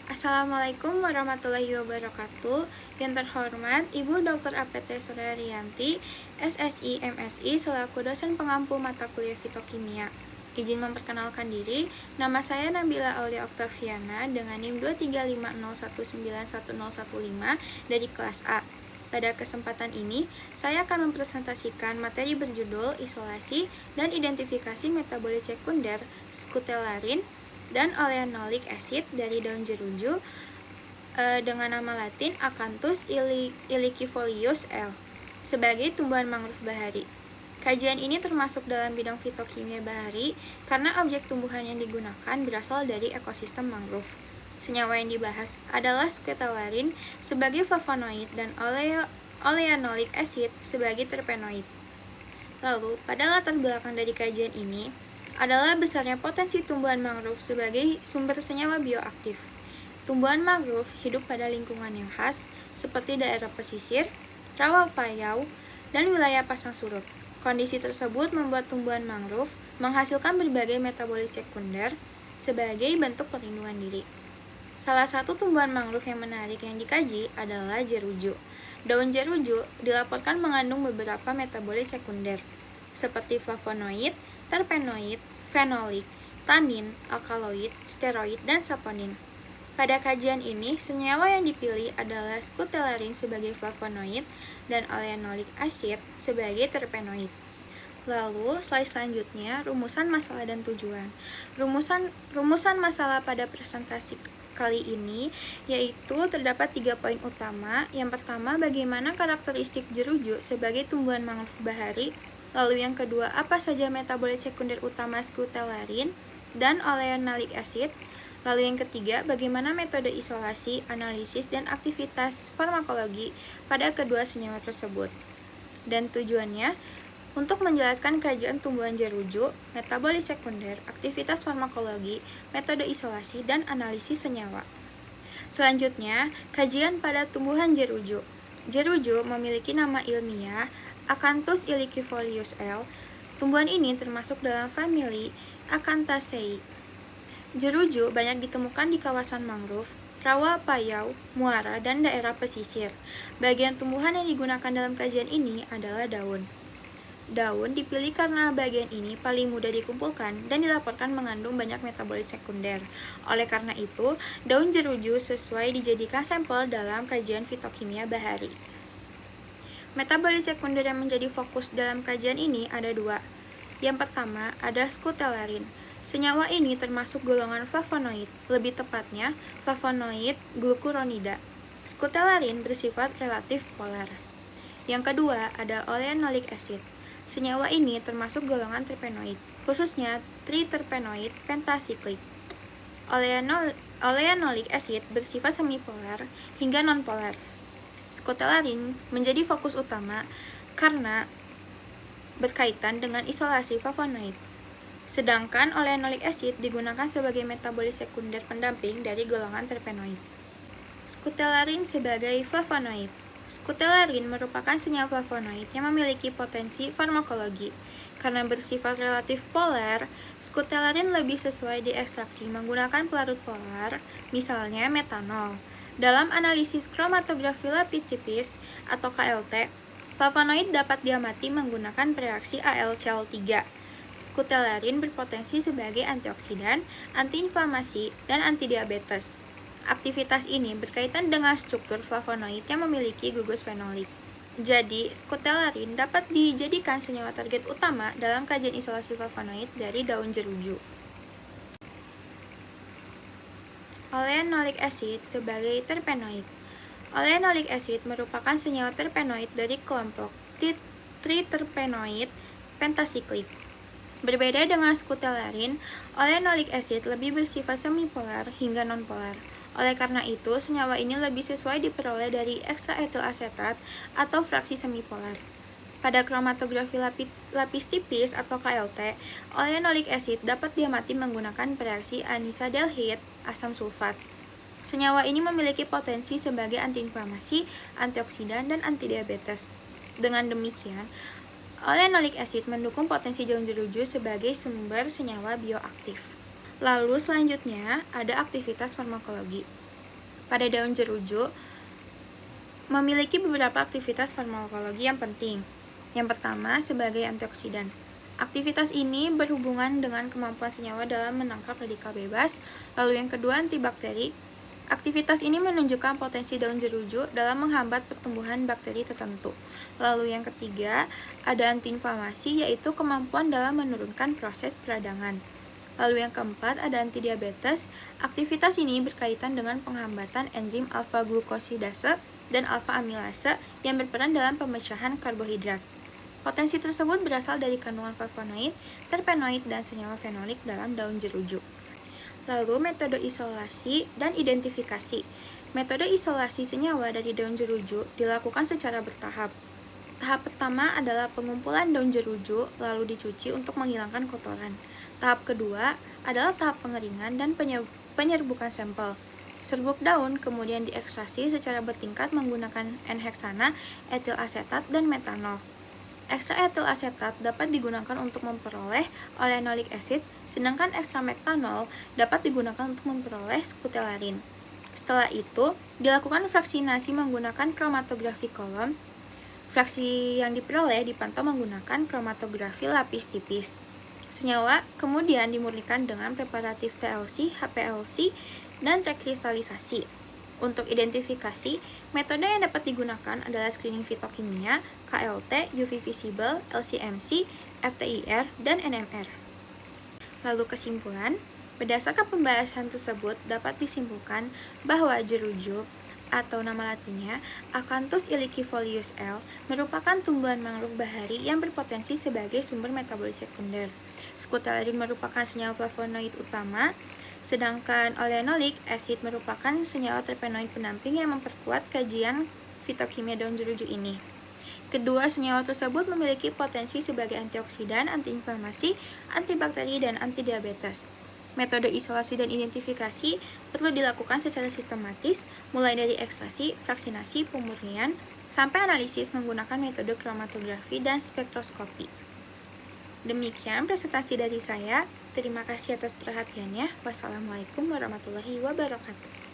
Assalamualaikum warahmatullahi wabarakatuh. Yang terhormat Ibu Dr. APT Suryarianti, SSI MSI selaku dosen pengampu mata kuliah fitokimia. Izin memperkenalkan diri, nama saya Nabila Aulia Oktaviana dengan NIM 23501911015 dari kelas A. Pada kesempatan ini, saya akan mempresentasikan materi berjudul isolasi dan identifikasi metabolit sekunder skutelarin dan oleanolic acid dari daun jeruju dengan nama latin Acanthus ilicifolius L. sebagai tumbuhan mangrove bahari. Kajian ini termasuk dalam bidang fitokimia bahari karena objek tumbuhan yang digunakan berasal dari ekosistem mangrove. Senyawa yang dibahas adalah skutelarin sebagai flavonoid dan oleanolic acid sebagai terpenoid. Lalu, pada latar belakang dari kajian ini adalah besarnya potensi tumbuhan mangrove sebagai sumber senyawa bioaktif. Tumbuhan mangrove hidup pada lingkungan yang khas, seperti daerah pesisir, rawa payau, dan wilayah pasang surut. Kondisi tersebut membuat tumbuhan mangrove menghasilkan berbagai metabolit sekunder sebagai bentuk perlindungan diri. Salah satu tumbuhan mangrove yang menarik yang dikaji adalah jeruju. Daun jeruju dilaporkan mengandung beberapa metabolit sekunder, seperti flavonoid, terpenoid, fenolik, tanin, alkaloid, steroid, dan saponin. Pada kajian ini, senyawa yang dipilih adalah skutelarin sebagai flavonoid dan oleanolic acid sebagai terpenoid. Lalu, slide selanjutnya, rumusan masalah dan tujuan. Rumusan masalah pada presentasi kali ini yaitu terdapat 3 poin utama. Yang pertama, bagaimana karakteristik jeruju sebagai tumbuhan mangrove bahari. Lalu yang kedua, apa saja metabolit sekunder utama skutelarin dan oleanolic acid. Lalu yang ketiga, bagaimana metode isolasi, analisis, dan aktivitas farmakologi pada kedua senyawa tersebut. Dan tujuannya, untuk menjelaskan kajian tumbuhan jeruju, metabolit sekunder, aktivitas farmakologi, metode isolasi, dan analisis senyawa. Selanjutnya, kajian pada tumbuhan jeruju. Jeruju memiliki nama ilmiah Acanthus ilicifolius L. Tumbuhan ini termasuk dalam famili Acanthaceae. Jeruju banyak ditemukan di kawasan mangrove, rawa payau, muara, dan daerah pesisir. Bagian tumbuhan yang digunakan dalam kajian ini adalah daun. Daun dipilih karena bagian ini paling mudah dikumpulkan dan dilaporkan mengandung banyak metabolit sekunder. Oleh karena itu, daun jeruju sesuai dijadikan sampel dalam kajian fitokimia bahari. Metabolit sekunder yang menjadi fokus dalam kajian ini ada 2. Yang pertama, ada skutelarin. Senyawa ini termasuk golongan flavonoid, lebih tepatnya flavonoid glucuronida. Skutelarin bersifat relatif polar. Yang kedua, ada oleanolic acid. Senyawa ini termasuk golongan terpenoid, khususnya triterpenoid pentasiklik. Oleanolic acid bersifat semipolar hingga nonpolar. Skutelarin menjadi fokus utama karena berkaitan dengan isolasi flavonoid. Sedangkan oleanolic acid digunakan sebagai metabolit sekunder pendamping dari golongan terpenoid. Skutelarin sebagai flavonoid. Skutelarin merupakan senyawa flavonoid yang memiliki potensi farmakologi. Karena bersifat relatif polar, skutelarin lebih sesuai diekstraksi menggunakan pelarut polar, misalnya metanol. Dalam analisis kromatografi lapis tipis atau KLT, flavonoid dapat diamati menggunakan reaksi AlCl3. Skutelarin berpotensi sebagai antioksidan, antiinflamasi, dan antidiabetes. Aktivitas ini berkaitan dengan struktur flavonoid yang memiliki gugus fenolik. Jadi, skutelarin dapat dijadikan senyawa target utama dalam kajian isolasi flavonoid dari daun jeruju. Oleanolic acid sebagai terpenoid. Oleanolic acid merupakan senyawa terpenoid dari kelompok triterpenoid pentasiklik. Berbeda dengan skutelarin, oleanolic acid lebih bersifat semipolar hingga nonpolar. Oleh karena itu, senyawa ini lebih sesuai diperoleh dari ekstraetilasetat atau fraksi semipolar. Pada kromatografi lapis tipis atau KLT, oleanolic acid dapat diamati menggunakan reaksi anisadalhid asam sulfat. Senyawa ini memiliki potensi sebagai antiinflamasi, antioksidan, dan antidiabetes. Dengan demikian, oleanolic acid mendukung potensi daun jeruju sebagai sumber senyawa bioaktif. Lalu selanjutnya ada aktivitas farmakologi. pada daun jeruju memiliki beberapa aktivitas farmakologi yang penting. Yang pertama, sebagai antioksidan. Aktivitas ini berhubungan dengan kemampuan senyawa dalam menangkap radikal bebas. Lalu yang kedua, antibakteri. Aktivitas ini menunjukkan potensi daun jeruju dalam menghambat pertumbuhan bakteri tertentu. Lalu yang ketiga, ada antiinflamasi, yaitu kemampuan dalam menurunkan proses peradangan. Lalu yang keempat, ada antidiabetes. Aktivitas ini berkaitan dengan penghambatan enzim alfa-glukosidase dan alfa-amilase yang berperan dalam pemecahan karbohidrat. Potensi tersebut berasal dari kandungan flavonoid, terpenoid, dan senyawa fenolik dalam daun jeruju. Lalu, metode isolasi dan identifikasi. Metode isolasi senyawa dari daun jeruju dilakukan secara bertahap. Tahap pertama adalah pengumpulan daun jeruju, lalu dicuci untuk menghilangkan kotoran. Tahap kedua adalah tahap pengeringan dan penyerbukan sampel. Serbuk daun kemudian diekstraksi secara bertingkat menggunakan N-heksana, etil asetat, dan metanol. Ekstra etil asetat dapat digunakan untuk memperoleh oleanolic acid, sedangkan ekstra metanol dapat digunakan untuk memperoleh skutelarin. Setelah itu, dilakukan fraksinasi menggunakan kromatografi kolom. Fraksi yang diperoleh dipantau menggunakan kromatografi lapis tipis. Senyawa kemudian dimurnikan dengan preparatif TLC, HPLC, dan rekristalisasi. Untuk identifikasi, metode yang dapat digunakan adalah screening fitokimia, KLT, UV visible, LC-MC, FTIR, dan NMR. Lalu kesimpulan, berdasarkan pembahasan tersebut dapat disimpulkan bahwa jeruju atau nama latinnya Acanthus ilicifolius L merupakan tumbuhan mangrove bahari yang berpotensi sebagai sumber metabolis sekunder. Skutelarin merupakan senyawa flavonoid utama, sedangkan oleanolic acid merupakan senyawa terpenoid pendamping yang memperkuat kajian fitokimia daun jeruju ini. Kedua senyawa tersebut memiliki potensi sebagai antioksidan, antiinflamasi, antibakteri, dan antidiabetes. Metode isolasi dan identifikasi perlu dilakukan secara sistematis, mulai dari ekstraksi, fraksinasi, pemurnian, sampai analisis menggunakan metode kromatografi dan spektroskopi. Demikian presentasi dari saya. Terima kasih atas perhatiannya. Wassalamualaikum warahmatullahi wabarakatuh.